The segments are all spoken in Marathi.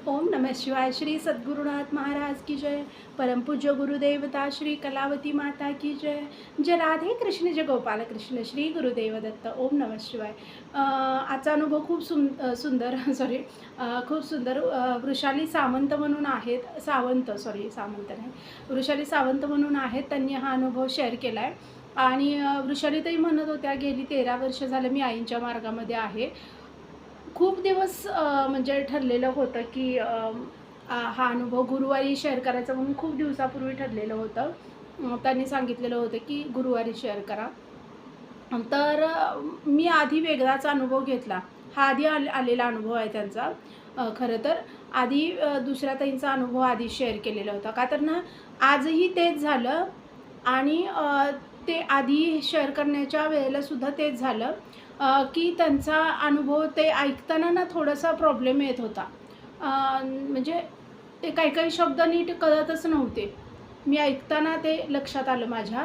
ओम नमः शिवाय. श्री सद्गुरुनाथ महाराज की जय. परमपूज्य गुरुदेवता श्री कलावती माता की जय. जय राधे कृष्ण, जय गोपाल कृष्ण, श्री गुरुदेव दत्त. ओम नमः शिवाय. आजचा अनुभव खूप सुंदर सॉरी खूप सुंदर. वृषाली सामंत म्हणून आहेत, सामंत नाही, वृषाली सावंत म्हणून आहेत. त्यांनी हा अनुभव शेअर केला आहे. आणि वृषालीताई म्हणत होत्या, गेली 13 वर्ष झालं मी आईंच्या मार्गामध्ये आहे. खूप दिवस म्हणजे ठरलेलं होतं की हा अनुभव गुरुवारी शेअर करायचा म्हणून खूप दिवसापूर्वी ठरलेलं होतं. त्यांनी सांगितलेलं होतं की गुरुवारी शेअर करा. तर मी आधी वेगळाच अनुभव घेतला. हा आधी आलेला अनुभव आहे त्यांचा. खरं तर आधी दुसऱ्या ताईंचा अनुभव आधी शेअर केलेला होता. का तर ना, आजही तेच झालं आणि ते आधी शेअर करण्याच्या वेळेलासुद्धा तेच झालं. की त्यांचा अनुभव ते ऐकताना ना थोडासा प्रॉब्लेम येत होता. म्हणजे ते काही शब्द नीट कळतच नव्हते. मी ऐकताना ते लक्षात आलं माझ्या,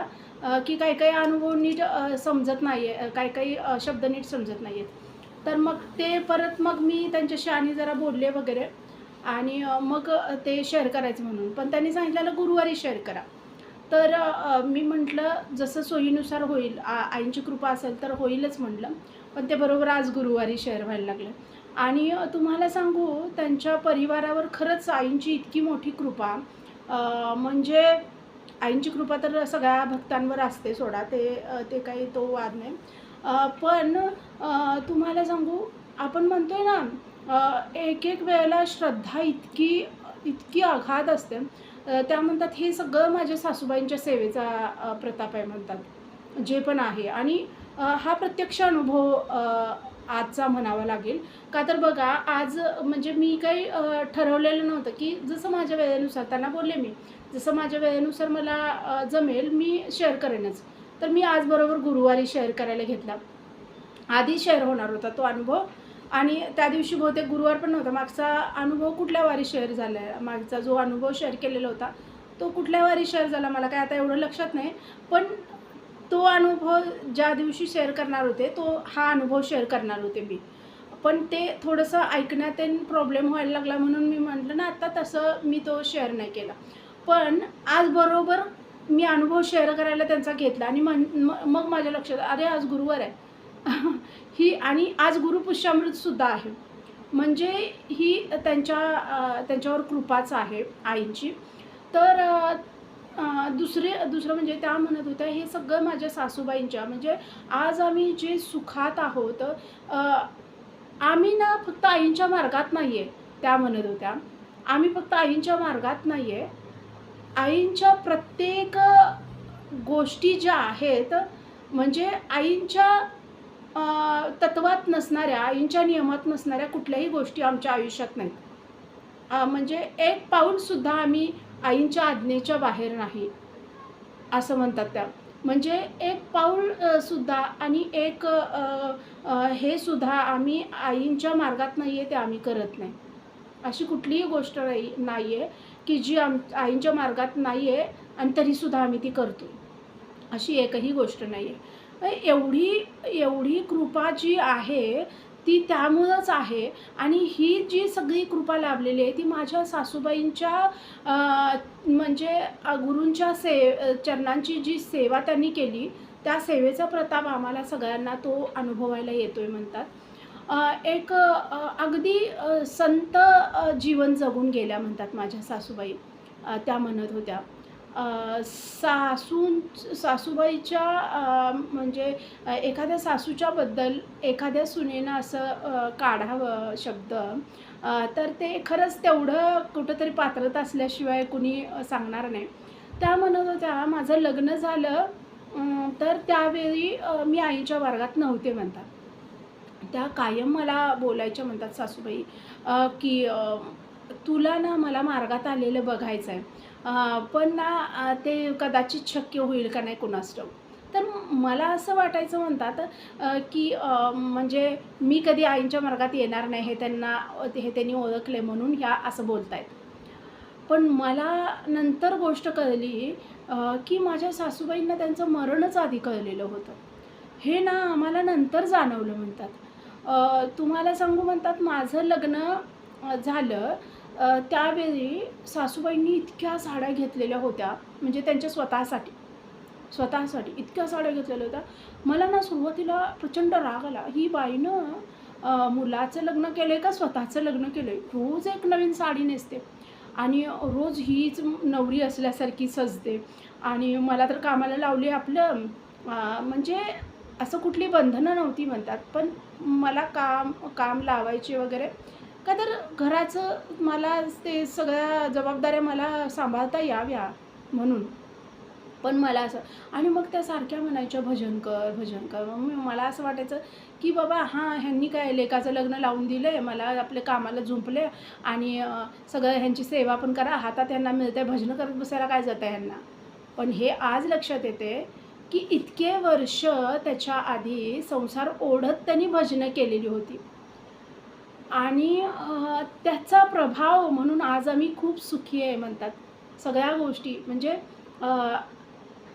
की काही अनुभव नीट समजत नाही आहे, काही शब्द नीट समजत नाही आहेत. तर मग ते परत मग मी त्यांच्याशी आणि जरा बोलले वगैरे आणि मग ते शेअर करायचं म्हणून. पण त्यांनी सांगितलेलं गुरुवारी शेअर करा. तर मी म्हटलं जसं सोयीनुसार होईल, आईंची कृपा असेल तर होईलच म्हटलं. पण ते बरोबर आज गुरुवारी शेअर व्हायला लागलं. आणि तुम्हाला सांगू, त्यांच्या परिवारावर खरंच आईंची इतकी मोठी कृपा. म्हणजे आईंची कृपा तर सगळ्या भक्तांवर असते सोडा, ते काही तो वाद नाही. पण तुम्हाला सांगू, आपण म्हणतोय ना, एक वेळेला श्रद्धा इतकी इतकी अगाध असते. त्या म्हणतात हे सगळं माझ्या सासूबाईंच्या सेवेचा प्रताप आहे म्हणतात, जे पण आहे. आणि हा प्रत्यक्ष अनुभव आजचा म्हणावा लागेल. का तर बघा, आज म्हणजे मी काही ठरवलेलं नव्हतं, की जसं माझ्या वेळेनुसार त्यांना बोलले मी, जसं माझ्या वेळेनुसार मला जमेल मी शेअर करेनच. तर मी आज बरोबर गुरुवारी शेअर करायला घेतला. आधी शेअर होणार होता तो अनुभव आणि त्या दिवशी बहुतेक गुरुवार पण नव्हता. मागचा अनुभव कुठल्या वारी शेअर झाला आहे, मागचा जो अनुभव शेअर केलेला होता तो कुठल्या वारी शेअर झाला मला काय आता एवढं लक्षात नाही. पण तो अनुभव ज्या दिवशी शेअर करणार होते, तो हा अनुभव शेअर करणार होते मी. पण ते थोडंसं ऐकण्यात प्रॉब्लेम व्हायला लागला म्हणून मी म्हटलं ना, आता तसं मी तो शेअर नाही केला. पण आज बरोबर मी अनुभव शेअर करायला त्यांचा घेतला आणि मग माझ्या लक्षात, अरे आज गुरुवार आहे. ही आणि आज गुरुपुष्यामृतसुद्धा आहे. म्हणजे ही त्यांच्यावर कृपाच आहे आईंची. तर दुसरं म्हणजे त्या म्हणत होत्या, हे सगळं माझ्या सासूबाईंच्या, म्हणजे आज आम्ही जे सुखात आहोत, आम्ही ना फक्त आईंच्या मार्गात नाही आहे. त्या म्हणत होत्या, आम्ही फक्त आईंच्या मार्गात नाही आहे, आईंच्या प्रत्येक गोष्टी ज्या आहेत, म्हणजे आईंच्या तत्वात नसणाऱ्या, आईंच्या नियमात नसणाऱ्या कुठल्याही गोष्टी आमच्या आयुष्यात नाहीत. म्हणजे एक पाऊलसुद्धा आम्ही आईंच्या आज्ञेच्या बाहेर नाही, असं म्हणतात त्या. म्हणजे एक पाऊल सुद्धा आणि एक हे सुद्धा आम्ही आईंच्या मार्गात नाही आहे, ते आम्ही करत नाही. अशी कुठलीही गोष्ट नाही आहे, की जी आईंच्या मार्गात नाही आहे आणि तरीसुद्धा आम्ही ती करतो. अशी एकही गोष्ट नाही आहे. एवढी कृपा जी आहे, ती त्यामुळंच आहे. आणि ही जी सगळी कृपा लाभलेली आहे, ती माझ्या सासूबाईंच्या म्हणजे गुरूंच्या चरणांची जी सेवा त्यांनी केली, त्या सेवेचा प्रताप आम्हाला सगळ्यांना तो अनुभवायला येतोय म्हणतात. अगदी संत जीवन जगून गेल्या म्हणतात माझ्या सासूबाई. त्या म्हणत होत्या. सासूबाईच्या म्हणजे एखाद्या सासूच्याबद्दल एखाद्या सुनेनं असं काढावं शब्द, तर ते खरंच तेवढं कुठंतरी पात्रता असल्याशिवाय कुणी सांगणार नाही. त्या म्हणत होत्या, माझं लग्न झालं तर त्यावेळी मी आईच्या मार्गात नव्हते म्हणतात. त्या कायम मला बोलायच्या म्हणतात सासूबाई, की तुला ना मला मार्गात आलेलं बघायचं आहे. पण ना ते कदाचित शक्य होईल का नाही कुणास ठाऊक. तर मला असं वाटायचं म्हणतात, की म्हणजे मी कधी आईंच्या मार्गात येणार नाही हे त्यांनी ओळखले म्हणून ह्या असं बोलत आहेत. पण मला नंतर गोष्ट कळली, की माझ्या सासूबाईंना त्यांचं मरणच आधी कळलेलं होतं. हे ना आम्हाला नंतर जाणवलं म्हणतात. तुम्हाला सांगू म्हणतात, माझं लग्न झालं त्यावेळी सासूबाईंनी इतक्या साड्या घेतलेल्या होत्या, म्हणजे त्यांच्या स्वतःसाठी इतक्या साड्या घेतलेल्या होत्या. मला ना सुरुवातीला प्रचंड राग आला. ही बाईनं मुलाचं लग्न केलं आहे का स्वतःचं लग्न केलं आहे? रोज एक नवीन साडी नेसते आणि रोज हीच नवरी असल्यासारखी सजते आणि मला तर कामाला लावली आपलं म्हणजे असं कुठली बंधनं नव्हती म्हणतात. पण मला काम लावायचे वगैरे, का तर घराचं मला ते सगळ्या जबाबदाऱ्या मला सांभाळता याव्या म्हणून. पण मला असं आणि मग त्या सारख्या म्हणायच्या, "भजन कर, भजन कर." मग मला असं वाटायचं, की बाबा हां, ह्यांनी काय लेकाचं लग्न लावून दिलं आहे, मला आपले कामाला जुंपले आणि सगळं ह्यांची सेवा पण करा, हातात ह्यांना मिळतंय, भजनं करत बसायला काय जातं ह्यांना. पण हे आज लक्षात येते, की इतके वर्ष त्याच्या आधी संसार ओढत त्यांनी भजनं केलेली होती आणि त्याचा प्रभाव म्हणून आज आम्ही खूप सुखी आहे म्हणतात. सगळ्या गोष्टी म्हणजे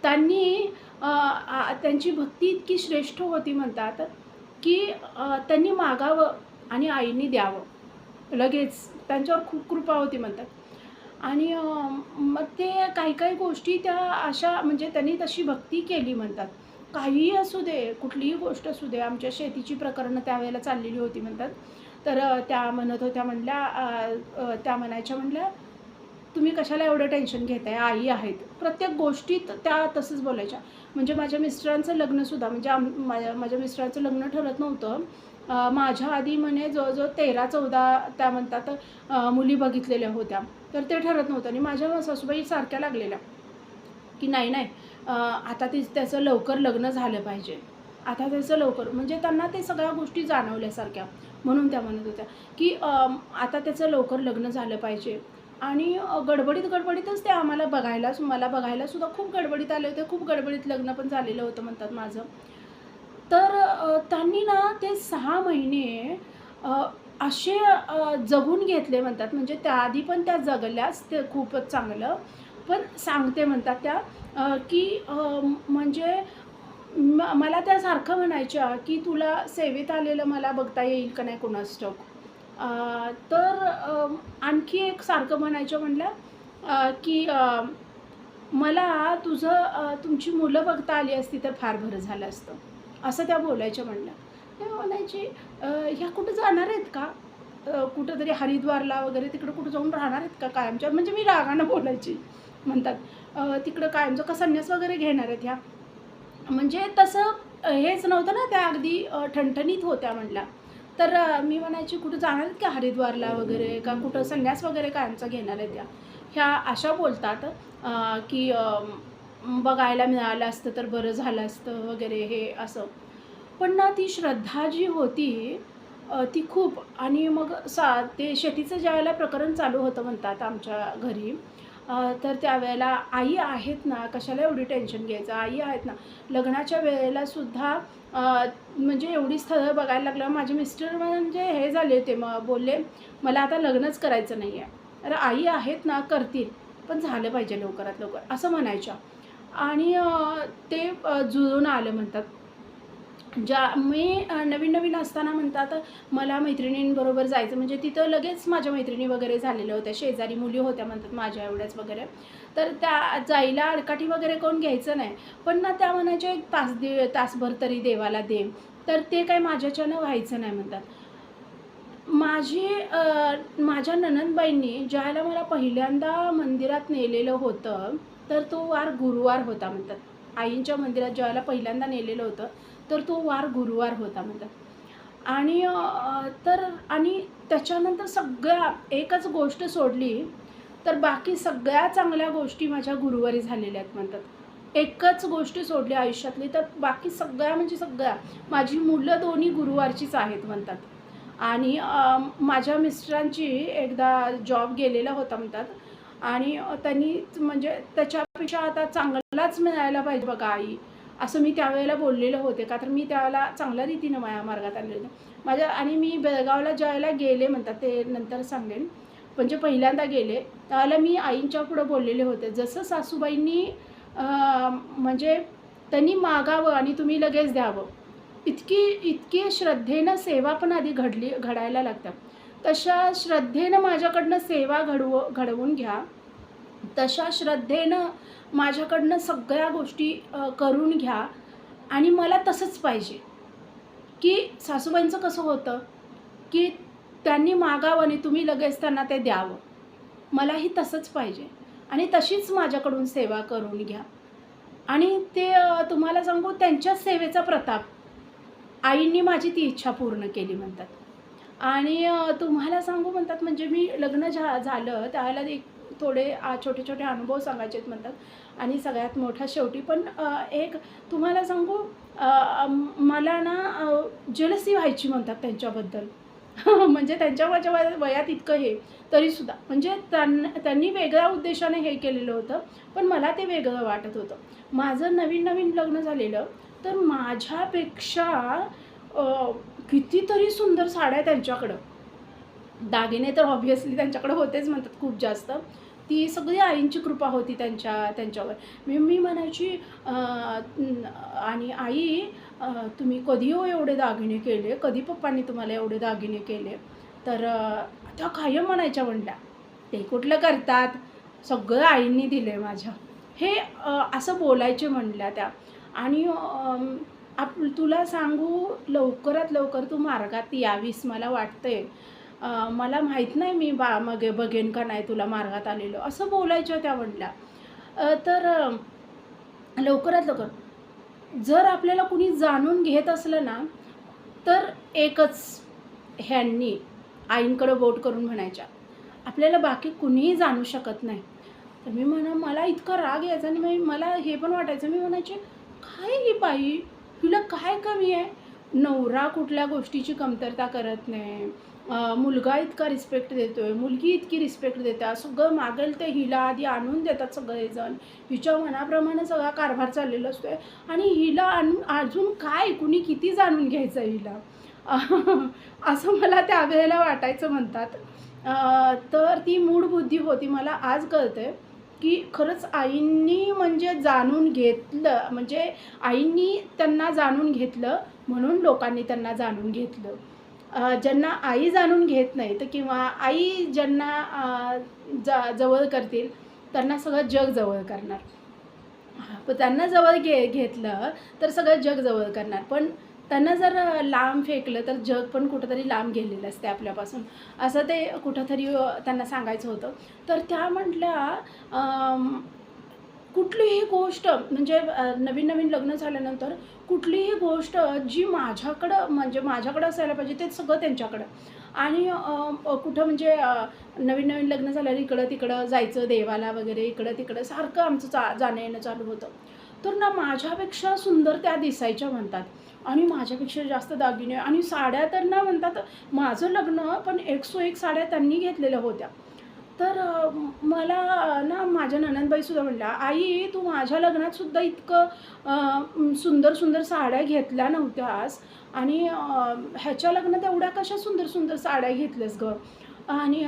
त्यांनी त्यांची भक्ती इतकी श्रेष्ठ होती म्हणतात, की त्यांनी मागावं आणि आईनी द्यावं. लगेच त्यांच्यावर खूप कृपा होती म्हणतात. आणि मग ते काही-काही गोष्टी त्या अशा म्हणजे त्यांनी तशी भक्ती केली म्हणतात. काहीही असू दे, कुठलीही गोष्ट असू दे, आमच्या शेतीची प्रकरणं त्यावेळेला चाललेली होती म्हणतात. तर त्या म्हणत होत्या म्हणल्या त्या म्हणायच्या म्हणल्या, "तुम्ही कशाला एवढं टेन्शन घेताय? आई आहेत." प्रत्येक गोष्टीत त्या तसंच बोलायच्या. म्हणजे माझ्या मिस्टरांचं लग्नसुद्धा म्हणजे माझ्या माझ्या मिस्टरांचं लग्न ठरत नव्हतं. माझ्या आधी म्हणे जवळ-जवळ 13-14 त्या म्हणतात मुली बघितलेल्या होत्या. तर ते ठरत नव्हतं आणि माझ्या सासूबाई सारख्या लागलेल्या, की नाही, नाही आता त्याचं लवकर लग्न झालं पाहिजे. आता त्याचं लवकर म्हणजे त्यांना ते सगळ्या गोष्टी जाणवल्यासारख्या. म्हणून त्या म्हणत होत्या, की आता त्याचं लवकर लग्न झालं पाहिजे. आणि गडबडीतच ते मला बघायला सुद्धा खूप गडबडीत आले होते. खूप गडबडीत लग्न पण झालेलं होतं म्हणतात माझं. तर त्यांनी ना ते 6 महिने असे जगून घेतले म्हणतात. म्हणजे त्याआधी पण त्या जगल्याच ते खूपच चांगलं. पण सांगते म्हणतात त्या की म्हणजे मला त्या सारखं म्हणायच्या, की "तुला सेवेत आलेलं मला बघता येईल का नाही कुणास ठाऊक." तर आणखी एक सारखं म्हणायच्या म्हणल्या की "मला तुमची मुलं बघता आली असती तर फार बरं झालं असतं." असं त्या बोलायच्या म्हणल्या. ते म्हणायचे "ह्या कुठं जाणार आहेत का? कुठेतरी हरिद्वारला वगैरे तिकडं कुठं जाऊन राहणार आहेत का कायमच्या?" म्हणजे मी रागानं बोलायची. म्हणतात "तिकडं कायमचं का संन्यास वगैरे घेणार आहेत ह्या?" म्हणजे तसं हेच नव्हतं ना, त्या अगदी ठणठणीत होत्या म्हणल्या. तर मी म्हणायची, "कुठं जाणार आहेत का हरिद्वारला वगैरे? का कुठं संन्यास वगैरे कायमचा घेणार आहेत त्या?" ह्या अशा बोलतात की बघायला मिळालं असतं तर बरं झालं असतं वगैरे हे असं. पण ना ती श्रद्धा जी होती ती खूप आणि मग ते शेतीचं ज्यावेळेला प्रकरण चालू होतं म्हणतात आमच्या घरी तर त्यावेळेला आई आहेत ना, कशाला एवढी टेन्शन घ्यायचं, आई आहेत ना. लग्नाच्या वेळेला सुद्धा म्हणजे एवढी स्थळं बघायला लागल्यावर माझे मिस्टर म्हणजे हे झाले होते मग बोलले, "मला आता लग्नच करायचं नाही आहे." तर आई आहेत ना, करतील, पण झालं पाहिजे लवकरात लवकर, असं म्हणायच्या. आणि ते जुळून आलं म्हणतात. मी नवीन-नवीन असताना म्हणतात मला मैत्रिणींबरोबर जायचं म्हणजे तिथं लगेच माझ्या मैत्रिणी वगैरे झालेल्या होत्या. शेजारी मुली होत्या म्हणतात माझ्या एवढ्याच वगैरे. तर त्या जायला आडकाठी वगैरे कोण घ्यायचं नाही. पण ना त्या म्हणायच्या एक तासभर तरी देवाला दे. तर ते काही माझ्याच्यानं व्हायचं नाही म्हणतात. माझ्या नणंदबाईंनी ज्यावेळेला मला पहिल्यांदा मंदिरात नेलेलं होतं, तर तो वार गुरुवार होता म्हणतात. आईंच्या मंदिरात ज्यावेळेला पहिल्यांदा नेलेलं होतं, तर तो वार गुरुवार होता म्हणतात. आणि आणि त्याच्यानंतर सगळ्या एकच गोष्ट सोडली, तर बाकी सगळ्या चांगल्या गोष्टी माझ्या गुरुवारी झालेल्या आहेत म्हणतात. एकच गोष्ट सोडली आयुष्यातली, तर बाकी सगळ्या म्हणजे सगळ्या. माझी मुलं दोन्ही गुरुवारचीच आहेत म्हणतात. आणि माझ्या मिस्टरांची एकदा जॉब गेलेला होता म्हणतात आणि त्यांनी म्हणजे त्याच्यापेक्षा आता चांगलाच मिळायला पाहिजे बघा आई, असं मी त्यावेळेला बोललेले होते. का तर मी त्यावेळेला चांगल्या रीतीनं मार्गात आलेले होते. आणि मी बेळगावला ज्यावेळेला गेले म्हणतात, ते नंतर सांगेन. म्हणजे पहिल्यांदा गेले, त्यावेळेला मी आईंच्या पुढं बोललेले होते. जसं सासूबाईंनी म्हणजे त्यांनी मागावं आणि तुम्ही लगेच द्यावं. इतकी श्रद्धेनं सेवा पण आधी घडायला लागतात. तशा श्रद्धेनं माझ्याकडनं सेवा घडवून घ्या. तशा श्रद्धेनं माझ्याकडनं सगळ्या गोष्टी करून घ्या आणि मला तसंच पाहिजे. की सासूबाईंचं कसं होतं, की त्यांनी मागावं आणि तुम्ही लगेच त्यांना ते द्यावं. मलाही तसंच पाहिजे आणि तशीच माझ्याकडून सेवा करून घ्या. आणि ते तुम्हाला सांगू त्यांच्याच सेवेचा प्रताप. आईंनी माझी ती इच्छा पूर्ण केली म्हणतात. आणि तुम्हाला सांगू म्हणतात म्हणजे मी लग्न झालं त्यावेळेला एक थोडे छोटे-छोटे अनुभव सांगायचे आहेत म्हणतात आणि सगळ्यात मोठा शेवटी पण एक तुम्हाला सांगू मला ना जेलसी व्हायची म्हणतात त्यांच्याबद्दल. म्हणजे त्यांच्या माझ्या वयात इतकं हे तरीसुद्धा म्हणजे त्यांनी वेगळ्या उद्देशाने हे केलेलं होतं, पण मला ते वेगळं वाटत होतं. माझं नवीन-नवीन लग्न झालेलं, तर माझ्यापेक्षा कितीतरी सुंदर साड्या त्यांच्याकडं. दागिने तर ऑब्व्हियसली त्यांच्याकडे होतेच म्हणतात खूप जास्त. ती सगळी आईंची कृपा होती त्यांच्यावर. मी म्हणायची आणि आई तुम्ही कधी हो एवढे दागिने केले? कधी पप्पांनी तुम्हाला एवढे दागिने केले? तर त्या कायम म्हणायच्या म्हणल्या, "ते कुठलं करतात? सगळं आईंनी दिलं माझ्या." हे असं बोलायचे म्हणल्या त्या. आणि तुला सांगू लवकरात लवकर तू मार्गात यावीस मला वाटतंय. मला माहीत नाही मी बघेन का नाही तुला मार्गात आलेलं, असं बोलायच्या त्या म्हणल्या. तर लवकरात लवकर जर आपल्याला कुणी जाणून घेत असलं ना, तर एकच ह्यांनी आईंकडं बोट करून म्हणायच्या, आपल्याला बाकी कुणीही जाणू शकत नाही. तर मी मला इतका राग यायचा आणि मला हे पण वाटायचं. मी म्हणायचे, काय ही बाई, हिला काय कमी आहे? नवरा कुठल्या गोष्टीची कमतरता करत नाही. मुलगा इतका रिस्पेक्ट देतोय, मुलगी इतकी रिस्पेक्ट देतात, सगळं मागेल ते हिला आधी आणून देतात सगळेजण. हिच्या मनाप्रमाणे सगळा कारभार चाललेला असतोय आणि हिला अजून काय कुणी किती जाणून घ्यायचं हिला. असं मला त्यावेळेला वाटायचं म्हणतात. तर ती मूढ बुद्धी होती. मला आज कळतंय की खरंच आईंनी म्हणजे जाणून घेतलं, म्हणजे आईंनी त्यांना जाणून घेतलं म्हणून लोकांनी त्यांना जाणून घेतलं. ज्यांना आई जाणून घेत नाही तर किंवा आई ज्यांना जवळ करतील त्यांना सगळं जग जवळ करणार. पण त्यांना जवळ घेतलं तर सगळं जग जवळ करणार. पण त्यांना जर लांब फेकलं तर जग पण कुठंतरी लांब गेलेलं असते आपल्यापासून. असं ते कुठंतरी त्यांना सांगायचं होतं. तर त्या म्हटल्या कुठलीही गोष्ट म्हणजे नवीन-नवीन लग्न झाल्यानंतर कुठलीही गोष्ट जी माझ्याकडं असायला पाहिजे ते सगळं त्यांच्याकडं. आणि कुठं म्हणजे नवीन-नवीन लग्न झाल्यावर इकडं-तिकडं जायचं देवाला वगैरे, इकडं-तिकडं सारखं आमचं जाणं-येणं चालू होतं. तर ना माझ्यापेक्षा सुंदर त्या दिसायच्या म्हणतात आणि माझ्यापेक्षा जास्त दागिने आणि साड्या तर ना म्हणतात माझं लग्न पण 101 साड्या त्यांनी घेतलेल्या होत्या. तर मला ना माझ्या नणंदबाईसुद्धा म्हणल्या, "आई तू माझ्या लग्नातसुद्धा इतकं सुंदर सुंदर साड्या घेतल्या नव्हत्यास आणि ह्याच्या लग्नात एवढ्या कशा सुंदर सुंदर साड्या घेतल्यास गं?" आणि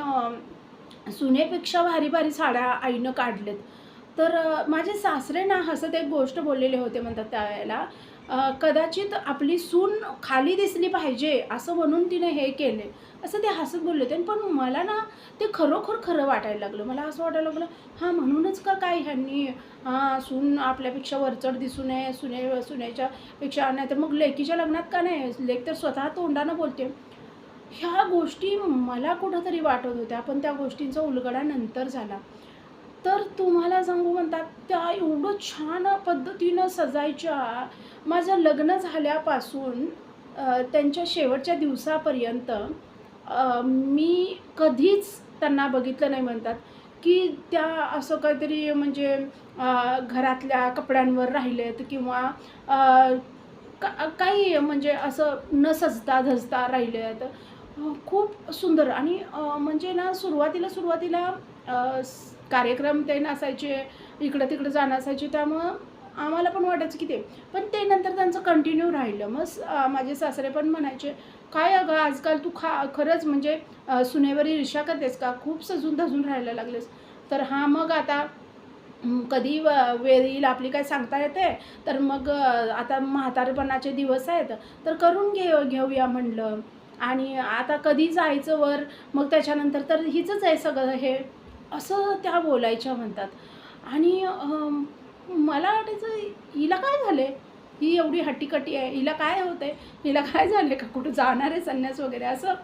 सुनेपेक्षा भारी भारी साड्या आईनं काढल्यात. तर माझे सासरे ना हसत एक गोष्ट बोललेले होते म्हणतात त्यावेळेला, कदाचित आपली सून खाली दिसली पाहिजे असं म्हणून तिने हे केले, असं ते हसत बोलले होते. पण मला ना ते खरोखर खरं वाटायला लागलं. मला असं वाटायला लागलं, हां म्हणूनच का काय ह्यांनी सून आपल्यापेक्षा वरचढ दिसू नये, सुनेच्या पेक्षा नाही तर मग लेकीच्या लग्नात का नाही, लेक तर स्वतः तोंडानं बोलते. ह्या गोष्टी मला कुठंतरी वाटत होत्या, पण त्या गोष्टींचा उलगडा नंतर झाला. तर तुम्हाला सांगू म्हणतात त्या एवढं छान पद्धतीनं सजायच्या. माझं लग्न झाल्यापासून त्यांच्या शेवटच्या दिवसापर्यंत मी कधीच त्यांना बघितलं नाही म्हणतात, की त्या असं काहीतरी म्हणजे घरातल्या कपड्यांवर राहिलेत किंवा काही म्हणजे असं न सजता धजता राहिलेत. खूप सुंदर आणि म्हणजे ना सुरुवातीला कार्यक्रम ते नसायचे, इकडं-तिकडं जाणं असायचे त्यामुळं आम्हाला पण वाटायचं की ते. पण ते नंतर त्यांचं कंटिन्यू राहिलं. मग माझे सासरे पण म्हणायचे, "काय अगं आजकाल तू खरंच म्हणजे सुनेवर ईर्ष्या करतेस का? खूप सजून-धजून राहायला लागलेस." तर हां, मग आता कधी वेळ येईल आपली काय सांगता येते. तर मग आता म्हातारपणाचे दिवस आहेत, तर करून घेऊया म्हणलं. आणि आता कधी जायचं वर, मग त्याच्यानंतर तर हिचंच आहे सगळं हे, असं त्या बोलायच्या म्हणतात. आणि मला वाटायचं हिला काय झालं आहे, ही एवढी हट्टीकट्टी आहे, हिला काय होतं आहे, हिला काय झालं आहे का, कुठं जाणार आहे संन्यास वगैरे, असं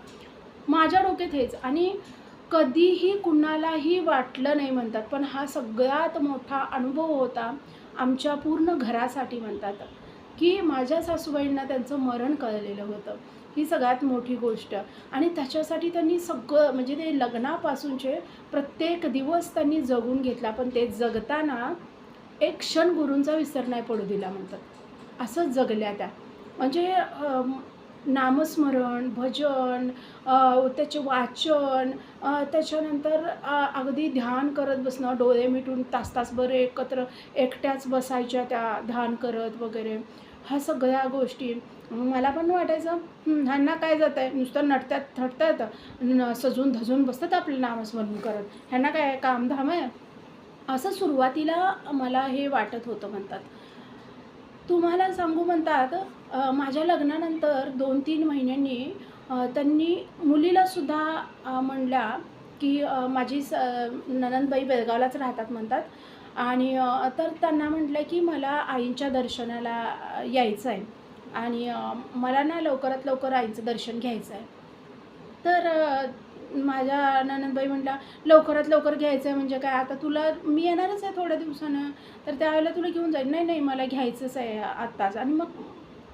माझ्या डोक्यात हेच. आणि कधीही कुणालाही वाटलं नाही म्हणतात, पण हा सगळ्यात मोठा अनुभव होता आमच्या पूर्ण घरासाठी म्हणतात, की माझ्या सासूबाईंना त्यांचं मरण कळलेलं होतं. ही सगळ्यात मोठी गोष्ट. आणि त्याच्यासाठी त्यांनी सगळं म्हणजे ते लग्नापासूनचे प्रत्येक दिवस त्यांनी जगून घेतला, पण ते जगताना एक क्षण गुरूंचा विसर नाही पडू दिला म्हणतात. असंच जगल्या त्या. म्हणजे नामस्मरण, भजन, त्याचे वाचन, त्याच्यानंतर अगदी ध्यान करत बसणं, डोळे मिटून तास-तासभर एकत्र एकट्याच बसायच्या त्या ध्यान करत वगैरे. ह्या सगळ्या गोष्टी मला पण वाटायचं ह्यांना काय जातं आहे, नुसतं नटतात थटतात, सजून धजून बसतात आपलं नामस्मरण करत, ह्यांना काय कामधाम आहे, असं सुरुवातीला मला हे वाटत होतं म्हणतात. तुम्हाला सांगू म्हणतात, माझ्या लग्नानंतर 2-3 महिन्यांनी त्यांनी मुलीलासुद्धा म्हणल्या, की माझी नणंदबाई बेळगावलाच राहतात म्हणतात. आणि तर त्यांना म्हटलं, की मला आईंच्या दर्शनाला यायचं आहे आणि मला ना लवकरात लवकर आईचं दर्शन घ्यायचं आहे. तर माझ्या नणंदबाई म्हटल्या, "लवकरात लवकर घ्यायचं आहे म्हणजे काय? आता तुला मी येणारच आहे थोड्या दिवसानं, तर त्यावेळेला तुला घेऊन जाईन." "नाही, नाही, मला घ्यायचंच आहे आत्ताच." आणि मग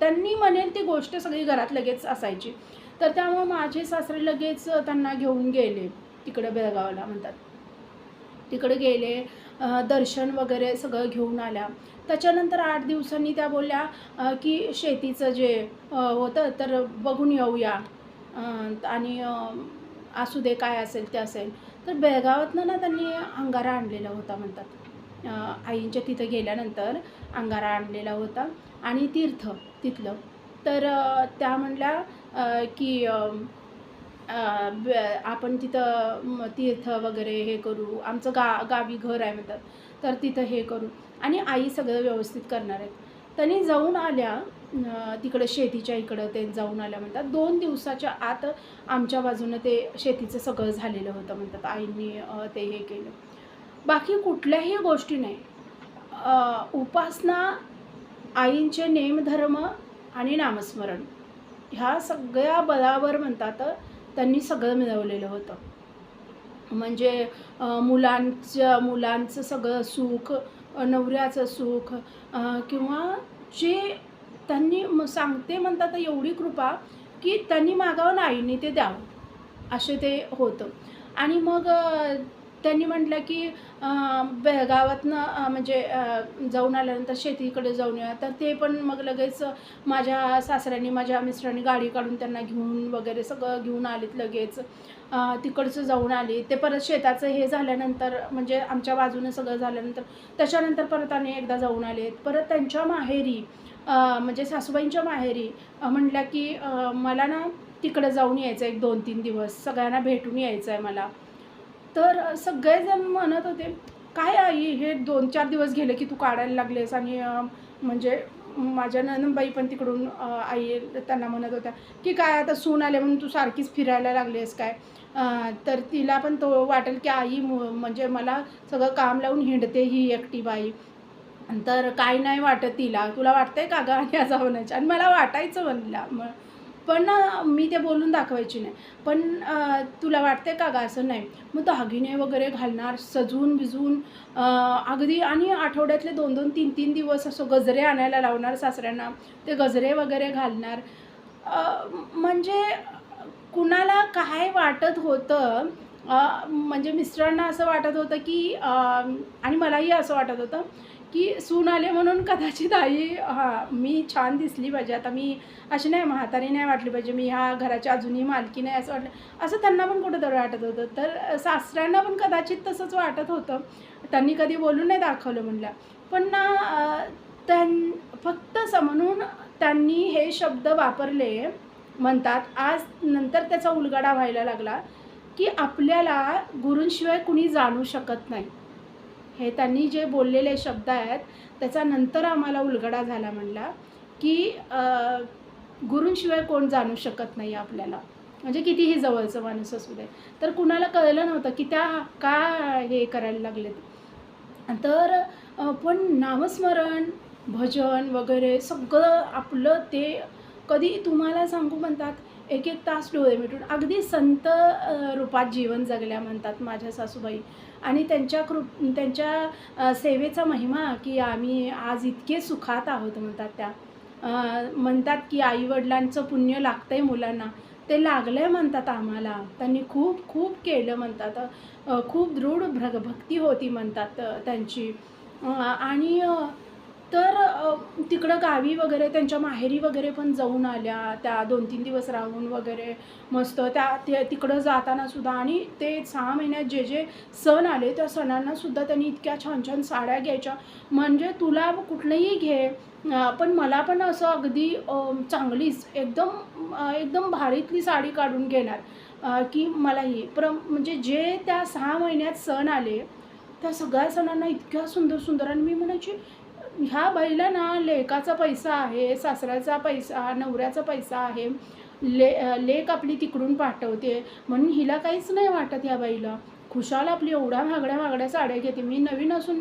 त्यांनी म्हणेल ती गोष्ट सगळी घरात लगेच असायची. तर त्यामुळे माझे सासरे लगेच त्यांना घेऊन गेले तिकडं बेळगावला म्हणतात. तिकडे गेले, दर्शन वगैरे सगळं घेऊन आल्या. त्याच्यानंतर 8 दिवसांनी त्या बोलल्या, की शेतीचं जे होतं तर बघून येऊया, आणि असू दे काय असेल ते असेल. तर बेळगावातनं ना त्यांनी अंगारा आणलेला होता म्हणतात. आईंच्या तिथं गेल्यानंतर अंगारा आणलेला होता आणि तीर्थ तिथलं. तर त्या म्हणल्या, की आपण तिथं तीर्थ वगैरे हे करू, आमचं गावी घर आहे म्हणतात, तर तिथं हे करू आणि आई सगळं व्यवस्थित करणार आहेत. त्यांनी जाऊन आल्या, तिकडं शेतीच्या इकडं ते जाऊन आल्या म्हणतात. 2 दिवसाच्या आत आमच्या बाजूनं ते शेतीचं सगळं झालेलं होतं म्हणतात. आईंनी ते हे केलं. बाकी कुठल्याही गोष्टी नाही. उपासना, आईंचे नेमधर्म आणि नामस्मरण ह्या सगळ्या बळावर म्हणतात त्यांनी सगळं मिळवलेलं होतं. म्हणजे मुलांचं सगळं सुख, नवऱ्याचं सुख, किंवा जे त्यांनी सांगते म्हणतात एवढी कृपा, की त्यांनी मागावं आणि आईने ते द्यावं, असे ते होतं. आणि मग त्यांनी म्हटलं, की बेळगावातनं म्हणजे जाऊन आल्यानंतर शेतीकडे जाऊन या. तर ते पण मग लगेच माझ्या सासऱ्यांनी, माझ्या मिस्टरांनी गाडी काढून त्यांना घेऊन वगैरे सगळं घेऊन आलीत लगेच. तिकडचं जाऊन आली. ते परत शेताचं हे झाल्यानंतर म्हणजे आमच्या बाजूनं सगळं झाल्यानंतर त्याच्यानंतर परत आणि एकदा जाऊन आलेत. परत त्यांच्या माहेरी, म्हणजे सासूबाईंच्या माहेरी म्हटल्या, की मला ना तिकडं जाऊन यायचं आहे 1-2-3 दिवस, सगळ्यांना भेटून यायचं आहे मला. तर सगळेजण म्हणत होते, "काय आई हे 2-4 दिवस गेले की तू काढायला लागलेस." आणि म्हणजे माझ्या नणंदबाई पण तिकडून आई त्यांना म्हणत होत्या, की "काय आता सून आले म्हणून तू सारखीच फिरायला लागलीस काय?" तर तिला पण तो वाटेल, की आई म्हणजे मला सगळं काम लावून हिंडते ही एकटी बाई. तर काही नाही वाटत तिला. तुला वाटतंय का गं? आणि असं म्हणायचं आणि मला वाटायचं म्हणलं. पण मी ते बोलून दाखवायची नाही. पण तुला वाटतंय का गं? असं नाही. मग दागिने वगैरे घालणार, सजून-बिजून, अगदी, आणि आठवड्यातले 2-2, 3-3 दिवस असं गजरे आणायला लावणार सासऱ्यांना. ते गजरे वगैरे घालणार. म्हणजे कुणाला काय वाटत होतं, म्हणजे मिस्टरांना असं वाटत होतं, की आणि मलाही असं वाटत होतं, की सून आले म्हणून कदाचित आई, मी छान दिसली पाहिजे. आता मी अशी नाही, म्हातारी नाही वाटली पाहिजे, मी ह्या घराची अजूनही मालकी नाही असं वाटलं. असं त्यांना पण कुठेतरी वाटत होतं. तर सासऱ्यांना पण कदाचित तसंच वाटत होतं. त्यांनी कधी बोलून नाही दाखवलं म्हणल्या. पण ना फक्त म्हणून त्यांनी हे शब्द वापरले म्हणतात. आज नंतर त्याचा उलगडा व्हायला लागला, की आपल्याला गुरूंशिवाय कुणी जाणू शकत नाही. हे त्यांनी जे बोललेले शब्द आहेत, त्याचा नंतर आम्हाला उलगडा झाला म्हणला, की गुरूंशिवाय कोण जाणू शकत नाही आपल्याला. म्हणजे कितीही जवळचं माणूस असू दे. तर कुणाला कळलं नव्हतं की त्या का हे करायला लागलेत. तर पण नामस्मरण, भजन वगैरे सगळं आपलं ते कधी तुम्हाला सांगू म्हणतात, एक एक तास डोळे मिटून अगदी संत रूपात जीवन जगल्या म्हणतात माझ्या सासूबाई. आणि त्यांच्या सेवेचा महिमा की आम्ही आज इतके सुखात आहोत म्हणतात त्या. म्हणतात की आई-वडिलांचं पुण्य लागतंय मुलांना. ते लागलंय म्हणतात आम्हाला. त्यांनी खूप खूप केलं म्हणतात. खूप दृढ भक्ती होती म्हणतात त्यांची. आणि तर तिकडं गावी वगैरे त्यांच्या माहेरी वगैरे पण जाऊन आल्या त्या 2-3 दिवस राहून वगैरे मस्त ते तिकडं जाताना सुद्धा. आणि ते 6 महिन्यात जे जे सण आले त्या सणांना सुद्धा त्यांनी इतक्या छान छान साड्या घ्यायच्या. म्हणजे तुला कुठलंही घे, पण मला पण असं अगदी चांगलीच एकदम भारीतली साडी काढून घेणार की मला ही म्हणजे जे त्या 6 महिन्यात सण आले त्या सगळ्या सणांना इतक्या सुंदर सुंदर. आणि मी म्हणायची ह्या बाईला ना लेकाचा पैसा आहे, सासऱ्याचा पैसा, नवऱ्याचा पैसा आहे, लेक आपली तिकडून पाठवते म्हणून हिला काहीच नाही वाटत. ह्या बाईला खुशाल आपली एवढ्या महागड्या महागड्या साड्या घेते, मी नवीन असून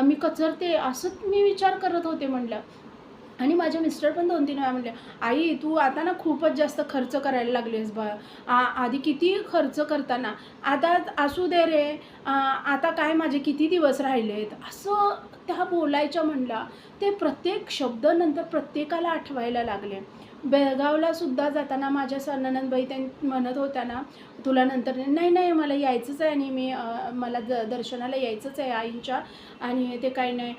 मी कचरते असंच मी विचार करत होते म्हणलं. आणि माझे मिस्टर पण 2-3 वेळा म्हणले, आई तू आता ना खूपच जास्त खर्च करायला लागलीस बा. आधी किती खर्च करताना, आता असू दे रे, आता काय माझे किती दिवस राहिलेत, असं त्या बोलायच्या म्हणला. ते प्रत्येक शब्द नंतर प्रत्येकाला आठवायला लागले. बेळगावला सुद्धा जाताना माझ्या नणंदबाई म्हणत होत्या ना, तुला नंतर नाही नाही मला यायचंच आहे आणि मला दर्शनाला यायचंच आहे आईंच्या. आणि ते काही नाही,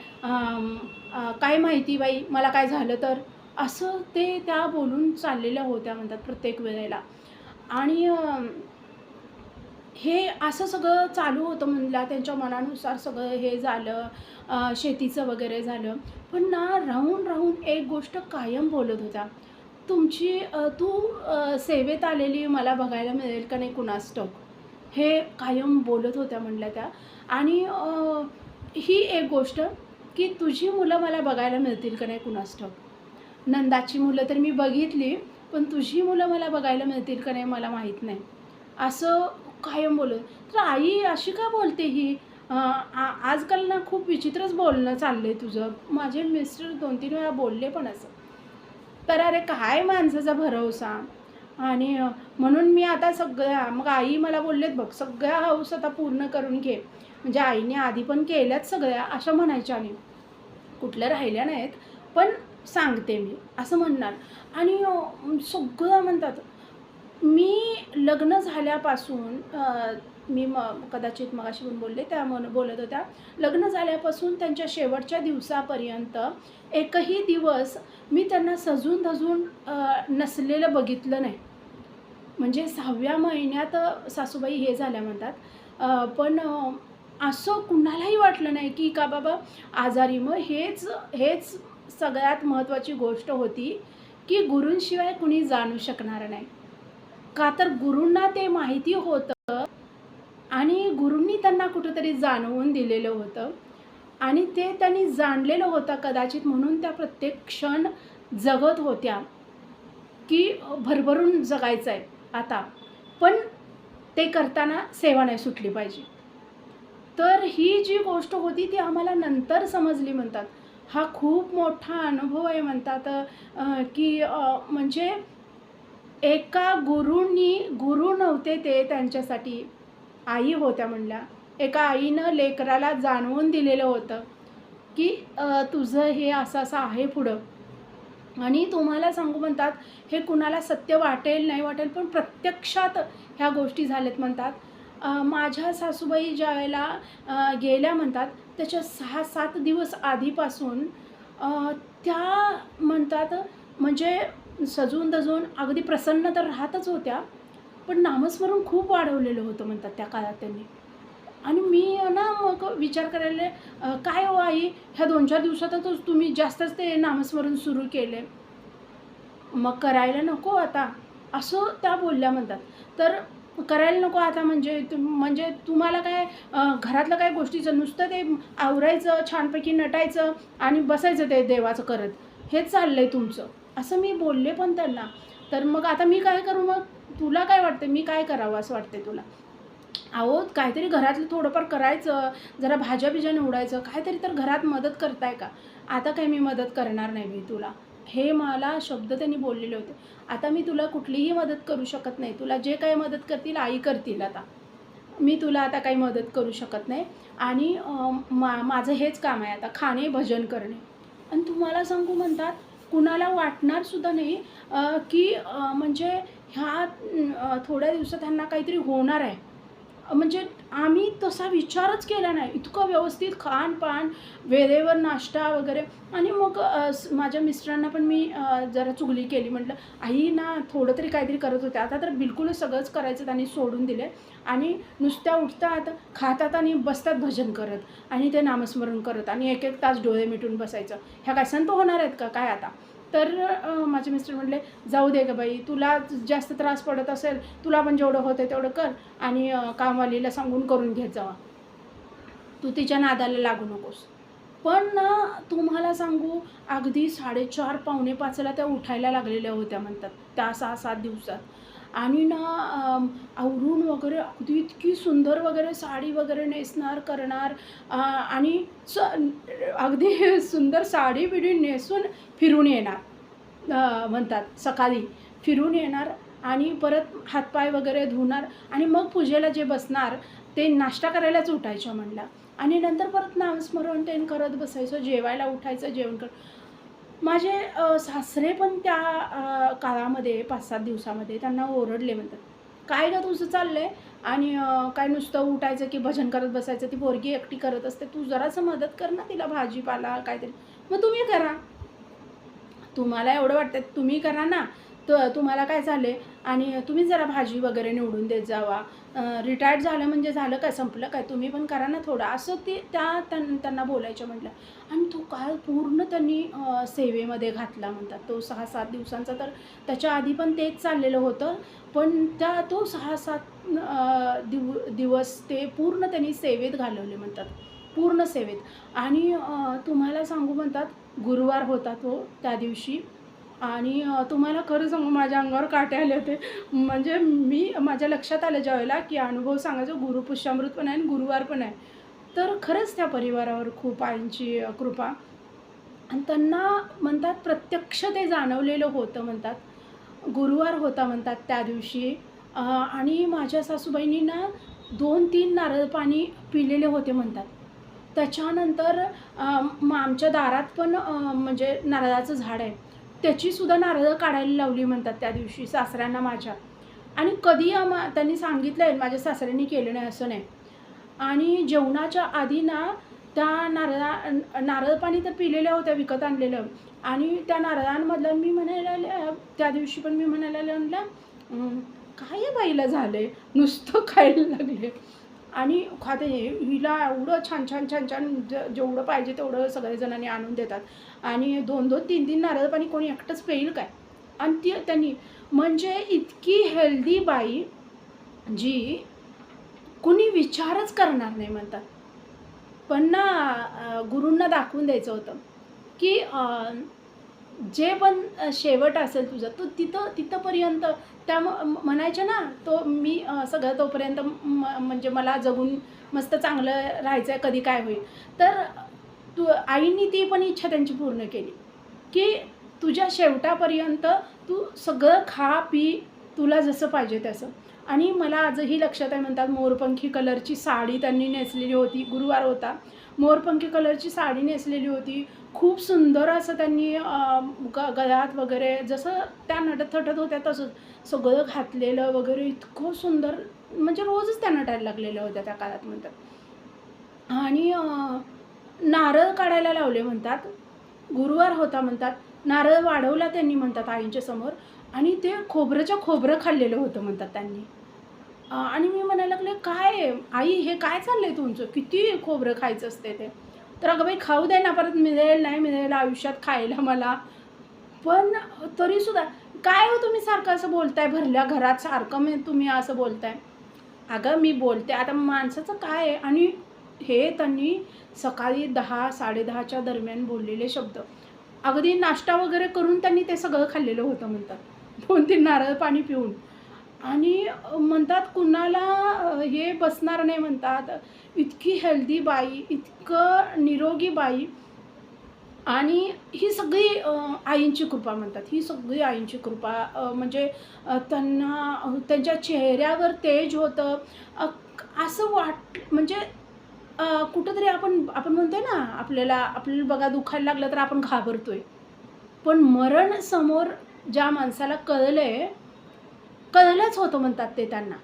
काय माहिती बाई मला काय झालं तर, असं ते त्या बोलून चाललेल्या होत्या म्हणतात प्रत्येक वेळेला. आणि हे असं सगळं चालू होतं म्हणला त्यांच्या मनानुसार सगळं हे झालं. शेतीचं वगैरे झालं. पण ना राहून एक गोष्ट कायम बोलत होत्या, तू सेवेत आलेली मला बघायला मिळेल का नाही कुणास ठाऊक, हे कायम बोलत होत्या म्हणल्या त्या. आणि ही एक गोष्ट की तुझी मुलं मला बघायला मिळतील का नाही कुणास ठाऊक. नंदाची मुलं तर मी बघितली, पण तुझी मुलं मला बघायला मिळतील का नाही मला माहीत नाही, असं कायम बोलत. तर आई अशी का बोलते ही, आजकाल ना खूप विचित्रच बोलणं चाललं आहे तुझं. माझे मिस्टर 2-3 वेळा बोलले पण असं. तर अरे काय माणसाचा भरवसा. आणि म्हणून मी आता मग आई मला बोललेत बघ सगळ्या हौस आता पूर्ण करून घे. म्हणजे आईने आधी पण केल्यात सगळ्या अशा म्हणायच्या, आणि कुठल्या राहिल्या नाहीत पण सांगते मी असं म्हणणार. आणि सगळं म्हणतात. मी लग्न झाल्यापासून मी कदाचित मगाशी पण बोलले त्या बोलत होत्या, लग्न झाल्यापासून त्यांच्या शेवटच्या दिवसापर्यंत एकही दिवस मी त्यांना सजून धजून नसलेलं बघितलं नाही. म्हणजे 6व्या महिन्यात सासूबाई हे झाल्या म्हणतात. पण असं कुणालाही वाटलं नाही की का बाबा आजारी. मग हेच सगळ्यात महत्त्वाची गोष्ट होती की गुरूंशिवाय कुणी जाणू शकणार नाही. का तर गुरूंना ते माहिती होतं आणि गुरूंनी त्यांना कुठंतरी जाणवून दिलेलं होतं. आणि ते त्यांनी जाणलेलं होतं कदाचित, म्हणून त्या प्रत्येक क्षण जगत होत्या की भरभरून जगायचं आहे आता, पण ते करताना सेवा नाही सुटली पाहिजे. तर ही जी गोष्ट होती ती आम्हाला नंतर समजली म्हणतात. हा खूप मोठा अनुभव आहे म्हणतात. की म्हणजे एका गुरु नव्हते ते त्यांच्यासाठी, आई होत्या म्हणल्या. एका आईनं लेकराला जाणवून दिलेलं होतं की तुझं हे असं असं आहे पुढं. आणि तुम्हाला सांगू म्हणतात, हे कुणाला सत्य वाटेल नाही वाटेल, पण प्रत्यक्षात ह्या गोष्टी झाल्यात म्हणतात. माझ्या सासूबाई ज्या वेळेला गेल्या म्हणतात त्याच्या 6-7 दिवस आधीपासून त्या म्हणतात म्हणजे सजून धजून अगदी प्रसन्न तर राहतच होत्या, पण नामस्मरण खूप वाढवलेलं होतं म्हणतात त्या काळात त्यांनी. आणि मी ना मग विचार करायला, काय हो आई ह्या 2-4 दिवसातच तुम्ही जास्तच ते नामस्मरण सुरू केले, मग करायला नको आता, असं त्या बोलल्या म्हणतात. तर करायला नको आता म्हणजे तुम्हाला काय घरातलं काय गोष्टीचं नुसतं ते आवरायचं, छानपैकी नटायचं आणि बसायचं ते देवाचं करत, हेच चाललं आहे तुमचं, असं मी बोलले पण त्यांना. तर मग आता मी काय करू मग, तुला काय वाटतं, मी काय करावं असं वाटते तुला? अहो, काहीतरी घरातलं थोडंफार करायचं, जरा भाज्या-बिज्या निवडायचं, काहीतरी तर घरात मदत करताय का? आता काही मी मदत करणार नाही मी तुला. हे मला शब्द त्यांनी बोललेले होते. आता मी तुला कुठलीही मदत करू शकत नाही. तुला जे काही मदत करतील आई करतील आता. मी तुला आता काही मदत करू शकत नाही आणि माझं हेच काम आहे आता खाणे, भजन करणे. आणि तुम्हाला सांगू म्हणतात, कुणाला वाटणार सुद्धा नाही की म्हणजे ह्या थोड्या दिवसात ह्यांना काहीतरी होणार आहे. म्हणजे आम्ही तसा विचारच केला नाही. इतकं व्यवस्थित खानपान, वेळेवर नाश्ता वगैरे. आणि मग माझ्या मिस्टरांना पण मी जरा चुगली केली. म्हटलं, "आई ना थोडं तरी काहीतरी करत होत्या. आता तर बिलकुलच सगळंच करायचं त्यांनी सोडून दिले आणि नुसत्या उठतात, खातात आणि बसतात भजन करत आणि ते नामस्मरण करत आणि 1-1 तास डोळे मिटून बसायचं. ह्या काय संत होणार आहेत का काय आता?" तर माझे मिस्टर म्हटले, "जाऊ दे गं बाई, तुला जास्त त्रास पडत असेल, तुला पण जेवढं होतं तेवढं कर आणि कामवालीला सांगून करून घेत जावा. तू तिच्या नादाला लागू नकोस." पण ना तुम्हाला सांगू, अगदी 4:30 4:45ला त्या उठायला लागलेल्या होत्या म्हणतात, त्या 6-7 दिवसात. आणि ना आवरून वगैरे अगदी इतकी सुंदर वगैरे साडी वगैरे नेसणार, करणार आणि अगदी सुंदर साडी-बिडी नेसून फिरून येणार. म्हणतात सकाळी फिरून येणार आणि परत हातपाय वगैरे धुणार आणि मग पूजेला जे बसणार ते नाश्ता करायलाच उठायच्या म्हणल्या आणि नंतर परत नामस्मरण ते करत बसायचं, जेवायला उठायचं, जेवण कर. माझे सासरे पण त्या काळामध्ये 5-7 दिवसामध्ये त्यांना ओरडले म्हणतात, "काय गं तुझं चाललंय आणि काय नुसतं उठायचं की भजन करत बसायचं, ती पोरगी एकटी करत असते, तू जरासं मदत कर ना तिला, भाजीपाला काहीतरी. मग तुम्ही करा. तुम्हाला एवढं वाटतं तुम्ही करा ना, तर तुम्हाला काय झालं आहे आणि तुम्ही जरा भाजी वगैरे निवडून देत जावा. रिटायर्ड झालं म्हणजे झालं काय, संपलं काय? तुम्ही पण करा ना थोडं." असं ते त्यांना बोलायच्या म्हटलं. आणि तो काळ पूर्ण त्यांनी सेवेमध्ये घातला म्हणतात. तो 6-7 दिवसांचा तर त्याच्या आधी पण तेच चाललेलं होतं. पण तो 6-7 दिवस ते पूर्ण त्यांनी सेवेत घालवले म्हणतात. पूर्ण सेवेत. आणि तुम्हाला सांगू म्हणतात, गुरुवार होता तो त्या दिवशी आणि तुम्हाला खरं सांगू माझ्या अंगावर काटे आले होते. म्हणजे माझ्या लक्षात आलं ज्यावेळेला, की अनुभव सांगायचा गुरुपुष्यामृत पण आहे आणि गुरुवार पण आहे. तर खरंच त्या परिवारावर खूप आईंची कृपा आणि त्यांना म्हणतात प्रत्यक्ष ते जाणवलेलं होतं म्हणतात. गुरुवार होता म्हणतात त्या दिवशी आणि माझ्या सासूबाईंनी ना 2-3 नारळ पाणी पिलेले होते म्हणतात. त्याच्यानंतर मग आमच्या दारात पण म्हणजे नारळाचं झाड आहे. त्याचीसुद्धा नारळं काढायला लावली म्हणतात त्या दिवशी सासऱ्यांना माझ्या. आणि कधी त्यांनी सांगितलं आहे, माझ्या सासऱ्यांनी केलं नाही असं नाही. आणि जेवणाच्या आधी ना त्या नारळ पाणी तर पिलेल्या होत्या विकत आणलेलं आणि त्या नारळांमधलं मी म्हणायला त्या दिवशी पण मी म्हणायला म्हणलं, "काय या बाईला झालं आहे? नुसतं खायला लागले." आणि खाते हिला एवढं छान, छान, छान, छान जेवढं पाहिजे तेवढं सगळेजणांनी आणून देतात. आणि 2-2, 3-3 नारळ पाणी कोणी एकटंच पेईल काय? आणि त्यांनी म्हणजे इतकी हेल्दी बाई जी कुणी विचारच करणार नाही म्हणतात. पण ना गुरूंना दाखवून द्यायचं होतं, की जे पण शेवट असेल तुझं, तू तिथपर्यंत त्या म्हणायच्या ना, तो मी सगळं तोपर्यंत म्हणजे मला जगून मस्त चांगलं राहायचं आहे, कधी काय होईल. तर आईनी ती पण इच्छा त्यांची पूर्ण केली, की तुझ्या शेवटापर्यंत तू सगळं खा, पी, तुला जसं पाहिजे तसं. आणि मला आजही लक्षात आहे म्हणतात मोरपंखी कलरची साडी त्यांनी नेसलेली होती. गुरुवार होता. मोरपंखी कलरची साडी नेसलेली होती. खूप सुंदर असं त्यांनी गळ्यात वगैरे जसं त्या नटत-थटत होत्या तसंच सगळं घातलेलं वगैरे इतकं सुंदर म्हणजे रोजच त्या नटायला लागलेल्या होत्या त्या काळात म्हणतात. आणि नारळ काढायला लावले म्हणतात. गुरुवार होता म्हणतात. नारळ वाढवला त्यांनी म्हणतात आईंच्या समोर आणि ते खोबरंच्या खोबरं खाल्लेलं होतं म्हणतात त्यांनी. आणि मी म्हणायला लागले, "काय आई हे काय चाललंय तुमचं? किती खोबरं खायचं असते ते?" तर "अगं बाई खाऊ दे ना, परत मिळेल नाही मिळेल आयुष्यात खायला मला." पण तरीसुद्धा, "काय हो तुम्ही सारखं असं बोलताय भरल्या घरात सारखं तुम्ही असं बोलताय." अगं मी बोलते आता माणसाचं काय आहे आणि हे त्यांनी सकाळी 10 10:30च्या दरम्यान बोललेले शब्द. अगदी नाश्ता वगैरे करून त्यांनी ते सगळं खाल्लेलं होतं म्हणतात. 2-3 नारळ पाणी पिऊन. आणि म्हणतात कुणाला हे बसणार नाही म्हणतात. इतकी हेल्दी बाई, इतकं निरोगी बाई आणि ही सगळी आईंची कृपा म्हणतात. ही सगळी आईंची कृपा म्हणजे त्यांना त्यांच्या चेहऱ्यावर तेज होतं. असं म्हणजे कुठेतरी आपण आपण म्हणतोय ना, आपल्याला बघा दुखायला लागलं तर आपण घाबरतोय. पण मरण समोर ज्या माणसाला कळलंच होतं म्हणतात ते त्यांना.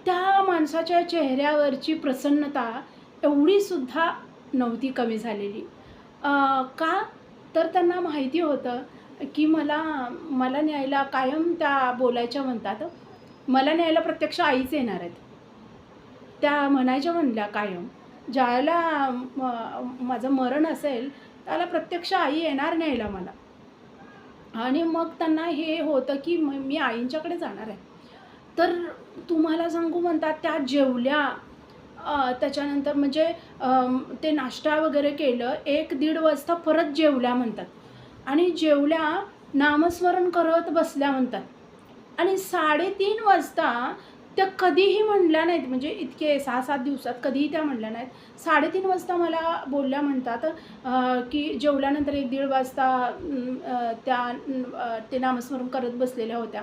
त्या माणसाच्या चेहऱ्यावरची प्रसन्नता एवढीसुद्धा नव्हती कमी झालेली. का? तर त्यांना माहिती होतं, की मला मला न्यायला कायम त्या बोलायच्या म्हणतात, मला न्यायला प्रत्यक्ष आईच येणार आहेत. त्या म्हणायच्या म्हणल्या कायम, ज्यावेळेला माझं मरण असेल, त्याला प्रत्यक्ष आई येणार न्यायला मला. आणि मग त्यांना हे होतं, की मी आईंच्याकडे जाणार आहे. तर तुम्हाला सांगू म्हणतात त्या जेवल्या त्याच्यानंतर म्हणजे ते नाश्ता वगैरे केलं. 1-1:30 वाजता परत जेवल्या म्हणतात आणि जेवल्या, नामस्मरण करत बसल्या म्हणतात आणि 3:30 वाजता त्या कधीही म्हणल्या नाहीत, म्हणजे इतके 6-7 दिवसात कधीही त्या म्हणल्या नाहीत. 3:30 वाजता मला बोलल्या म्हणतात की जेवल्यानंतर 1-1:30 वाजता ते नामस्मरण करत बसलेल्या होत्या.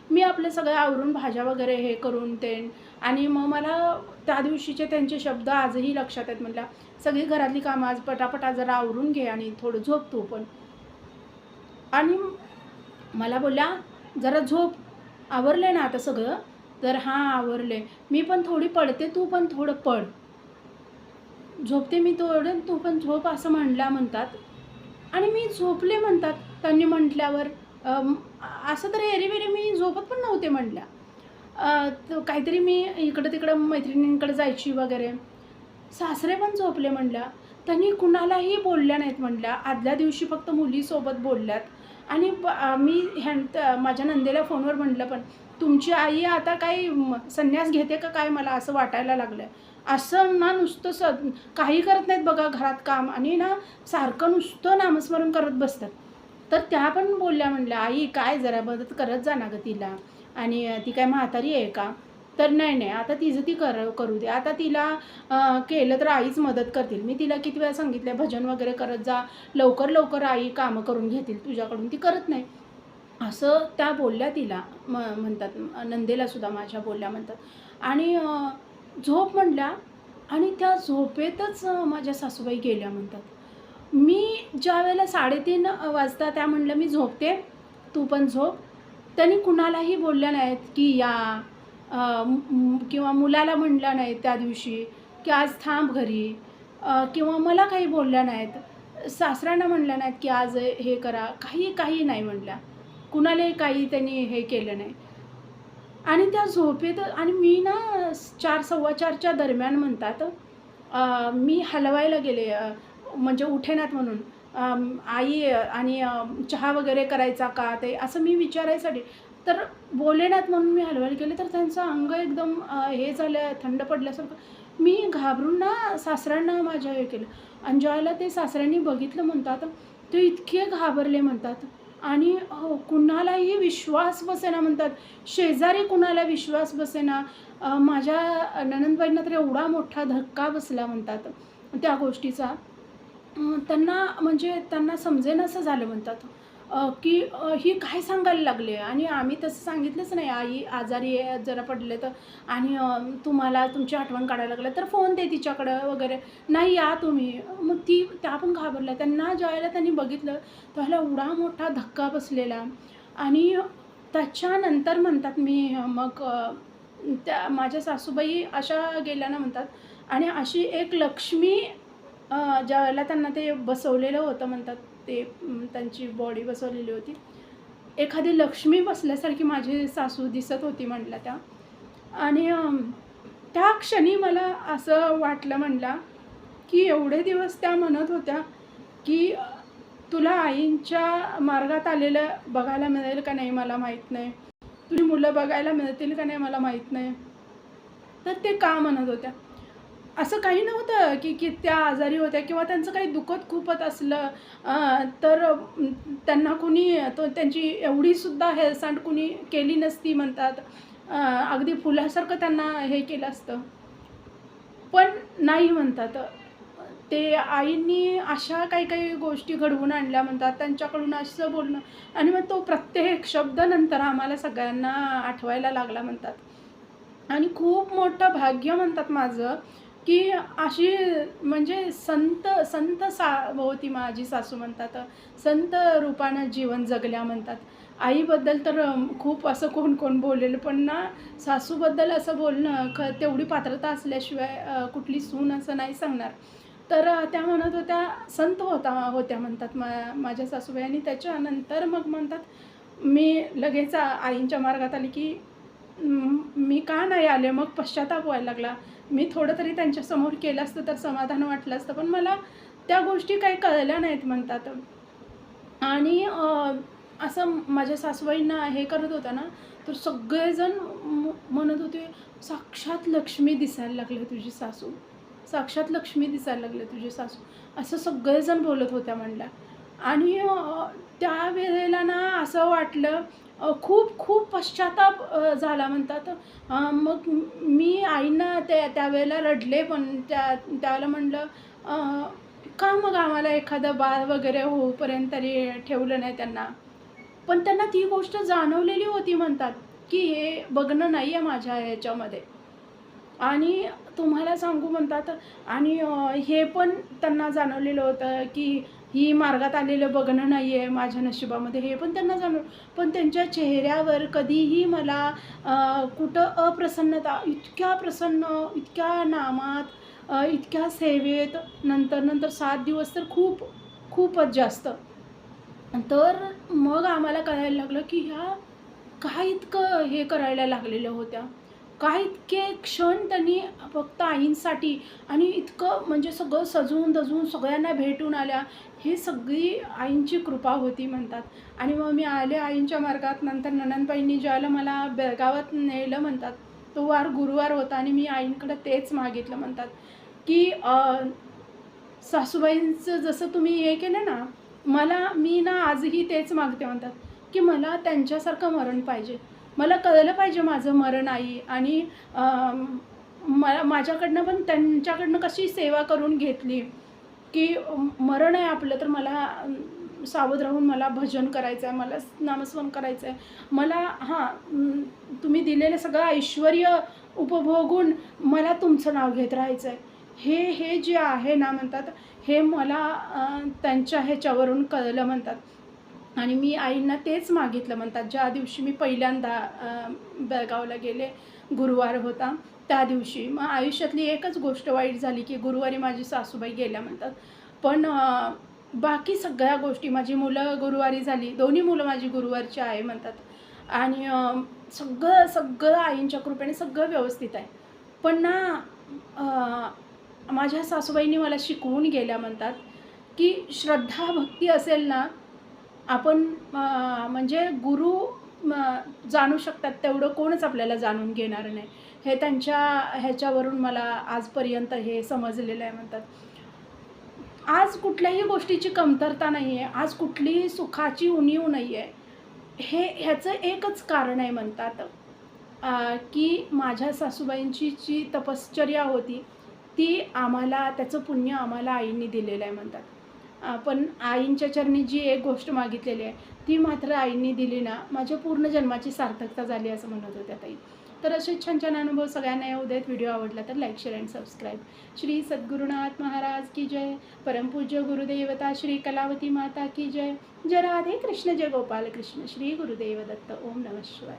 मी आपलं सगळं आवरून भाज्या वगैरे हे करून ते आणि मग मला त्या दिवशीचे त्यांचे शब्द आजही लक्षात आहेत. म्हटल्या, "सगळी घरातली कामं आज पटापटा जरा आवरून घे आणि थोडं झोप तू पण." आणि मला बोलल्या, "जरा झोप. आवरले ना आता सगळं?" तर "हां, आवरले." "मी पण थोडी पडते, तू पण थोडं पड." "झोपते मी थोडं, तू पण झोप." असं म्हणल्या म्हणतात आणि मी झोपले म्हणतात त्यांनी म्हटल्यावर. असं तर एरवी मी झोपत पण नव्हते म्हटल्या. तर काहीतरी मी इकडं-तिकडं मैत्रिणींकडे जायची वगैरे. सासरे पण झोपले म्हणल्या. त्यांनी कुणालाही बोलल्या नाहीत म्हणल्या. आदल्या दिवशी फक्त मुलीसोबत बोलल्यात आणि मी माझ्या नंदेला फोनवर म्हटलं पण, "तुमची आई आता काही संन्यास घेते का काय मला असं वाटायला लागलं असं ना नुसतं काही करत नाहीत बघा घरात काम आणि ना सारखं नुसतं नामस्मरण करत बसतात." तर त्या पण बोलल्या म्हणल्या, "आई काय जरा मदत करत जा ना गं तिला आणि ती काय म्हातारी आहे का?" तर "नाही, आता तिचं ती करू दे. आता तिला केलं तर आईच मदत करतील. मी तिला किती वेळा सांगितलंय भजन वगैरे करत जा. लवकर आई कामं करून घेतील तुझ्याकडून. ती करत नाही." असं त्या बोलल्या तिला म्हणतात नंदेलासुद्धा माझ्या बोलल्या म्हणतात आणि झोप म्हणल्या आणि त्या झोपेतच माझ्या सासूबाई गेल्या म्हणतात. मी ज्यावेळेला 3:30 वाजता त्या म्हणल्या, "मी झोपते, तू पण झोप." त्यांनी कुणालाही बोलल्या नाहीत, की या किंवा मुलाला म्हणल्या नाहीत त्या दिवशी, की आज थांब घरी किंवा मला काही बोलल्या नाहीत. सासऱ्यांना म्हणल्या नाहीत, की आज हे करा. काही नाही म्हणल्या. कुणालाही काही त्यांनी हे केलं नाही. आणि त्या झोपेत आणि मी ना 4:15च्या दरम्यान म्हणतात मी हलवायला गेले म्हणजे उठेनात म्हणून. आई आणि चहा वगैरे करायचा का? ते असं मी विचारायसाठी. तर बोलेनात म्हणून मी हलवायला गेले, तर त्यांचं अंग एकदम हे झालं, थंड पडल्यासारखं. मी घाबरून ना सासऱ्यांना माझ्या हे केलं आणि ज्यावेळेला ते सासऱ्यांनी बघितलं म्हणतात, ते इतके घाबरले म्हणतात आणि कुणालाही विश्वास बसेना म्हणतात. शेजारी कुणाला विश्वास बसेना. माझ्या नणंदबाईंना तर एवढा मोठा धक्का बसला म्हणतात त्या गोष्टीचा. त्यांना म्हणजे त्यांना समजेनासं झालं म्हणतात की ही काय सांगायला लागले आणि आम्ही तसं सांगितलंच नाही. आई आजारी आहे, जरा पडले तर आणि तुम्हाला तुमची आठवण काढायला लागलं तर फोन दे तिच्याकडं वगैरे. नाही या तुम्ही. मग त्या पण घाबरल्या. त्यांना ज्यावेळेला त्यांनी बघितलं त्यावेळेला एवढा मोठा धक्का बसलेला आणि त्याच्यानंतर म्हणतात मी मग त्या माझ्या सासूबाई अशा गेल्या ना म्हणतात आणि अशी एक लक्ष्मी ज्यावेळेला त्यांना ते बसवलेलं होतं म्हणतात ते त्यांची बॉडी बसवलेली होती. एखादी लक्ष्मी बसल्यासारखी माझी सासू दिसत होती म्हटल्या त्या आणि त्या क्षणी मला असं वाटलं म्हणल्या, की एवढे दिवस त्या म्हणत होत्या, की तुला आईंच्या मार्गात आलेलं बघायला मिळेल का नाही मला माहीत नाही. तुझी मुलं बघायला मिळतील का नाही मला माहीत नाही. तर ते का म्हणत होत्या. असं काही नव्हतं की त्या आजारी होत्या किंवा त्यांचं काही दुखत खूपच असलं तर त्यांना कुणी त्यांची एवढीसुद्धा हेळसांड कुणी केली नसती म्हणतात. अगदी फुलासारखं त्यांना हे केलं असतं. पण नाही म्हणतात. ते आईंनी अशा काही गोष्टी घडवून आणल्या म्हणतात. त्यांच्याकडून असं बोलणं आणि मग तो प्रत्येक शब्द नंतर आम्हाला सगळ्यांना आठवायला लागला म्हणतात. आणि खूप मोठं भाग्य म्हणतात माझं, की अशी म्हणजे संत संत होती माझी सासू म्हणतात. संत रूपानं जीवन जगल्या म्हणतात. आईबद्दल तर खूप असं कोण बोलेल, पण ना सासूबद्दल असं बोलणं तेवढी पात्रता असल्याशिवाय कुठली सून असं नाही सांगणार. तर त्या म्हणत होत्या संत होत्या म्हणतात माझ्या सासूबाई आणि त्याच्यानंतर मग म्हणतात, मी लगेच आईंच्या मार्गात आली, की मी का नाही आले? मग पश्चाताप व्हायला लागला. मी थोडं तरी त्यांच्यासमोर केलं असतं तर समाधान वाटलं असतं. पण मला त्या गोष्टी काही कळल्या नाहीत म्हणतात. आणि असं माझ्या सासूबाईंना हे करत होता ना, तर सगळेजण म्हणत होते, "साक्षात लक्ष्मी दिसायला लागली तुझी सासू. साक्षात लक्ष्मी दिसायला लागली तुझी सासू." असं सगळेजण बोलत होत्या म्हणल्या. आणि त्यावेळेला ना असं वाटलं खूप खूप पश्चाताप झाला म्हणतात. मग मी आईंना त्यावेळेला रडले पण त्यावेळेला म्हटलं का मग आम्हाला एखादं बाळ वगैरे होऊपर्यंत तरी ठेवलं नाही त्यांना. पण त्यांना ती गोष्ट जाणवलेली होती म्हणतात, की हे बघणं नाही आहे माझ्या ह्याच्यामध्ये. आणि तुम्हाला सांगू म्हणतात आणि हे पण त्यांना जाणवलेलं होतं, की ही मार्गात आलेलं बघणं नाही आहे माझ्या नशिबामध्ये, हे पण त्यांना जाणवलं. पण त्यांच्या चेहऱ्यावर कधीही मला कुठं अप्रसन्नता, इतक्या प्रसन्न, इतक्या नामात, इतक्या सेवेत, नंतर 7 दिवस तर खूपच जास्त. तर मग आम्हाला कळायला लागलं, की ह्या का इतकं हे करायला लागलेल्या होत्या. का इतके क्षण त्यांनी फक्त आईंसाठी आणि इतकं म्हणजे सगळं सजवून-धजवून सगळ्यांना भेटून आल्या. ही सगळी आईंची कृपा होती म्हणतात. आणि मग मी आले आईंच्या मार्गात. नंतर नणंदबाईंनी ज्यावेळेला मला बेळगावात नेलं म्हणतात, तो वार गुरुवार होता आणि मी आईंकडे तेच मागितलं म्हणतात, की सासूबाईंचं जसं तुम्ही हे केलं ना, मी ना आजही तेच मागते म्हणतात, की मला त्यांच्यासारखं मरण पाहिजे. मला कळलं पाहिजे माझं मरण आई आणि माझ्याकडनं पण त्यांच्याकडनं कशी सेवा करून घेतली, की मरण आहे आपलं तर मला सावध राहून मला भजन करायचं आहे, मला नामस्मरण करायचं आहे. मला तुम्ही दिलेलं सगळं ऐश्वर्य उपभोगून मला तुमचं नाव घेत राहायचं आहे. हे जे आहे ना म्हणतात, हे मला त्यांच्या ह्याच्यावरून कळलं म्हणतात. आणि मी आईंना तेच मागितलं म्हणतात. ज्या दिवशी मी पहिल्यांदा बेळगावला गेले, गुरुवार होता त्या दिवशी. मग आयुष्यातली एकच गोष्ट वाईट झाली, की गुरुवारी माझी सासूबाई गेल्या म्हणतात. पण बाकी सगळ्या गोष्टी माझी मुलं गुरुवारी झाली. दोन्ही मुलं माझी गुरुवारची आहे म्हणतात. आणि सगळं आईंच्या कृपेने सगळं व्यवस्थित आहे. पण ना माझ्या सासूबाईंनी मला शिकवून गेल्या म्हणतात, की श्रद्धा भक्ती असेल ना, आपण म्हणजे गुरु जाणू शकतात तेवढं कोणच आपल्याला जाणून घेणार नाही. हे त्यांच्या ह्याच्यावरून मला आजपर्यंत हे समजलेलं आहे म्हणतात. आज कुठल्याही गोष्टीची कमतरता नाही आहे. आज कुठलीही सुखाची उणीव नाही आहे. ह्याचं एकच कारण आहे म्हणतात, की माझ्या सासूबाईंची जी तपश्चर्या होती, ती आम्हाला त्याचं पुण्य आम्हाला आईंनी दिलेलं आहे म्हणतात. पण आईंच्या चरणी जी एक गोष्ट मागितलेली आहे, ती मात्र आईंनी दिली ना, माझ्या पूर्ण जन्माची सार्थकता झाली असं म्हणत होत्या ताई. तर असे छान अनुभव सगळ्यांना येऊ देत. व्हिडिओ आवडला तर like, share and subscribe. Shri Sadgurunath Maharaj की जय. परमपूज्य गुरुदेवता श्री कलावती माता की जय. जय राधे कृष्ण, जय गोपाल कृष्ण. श्री गुरुदेव दत्त. ओम नमः शिवाय.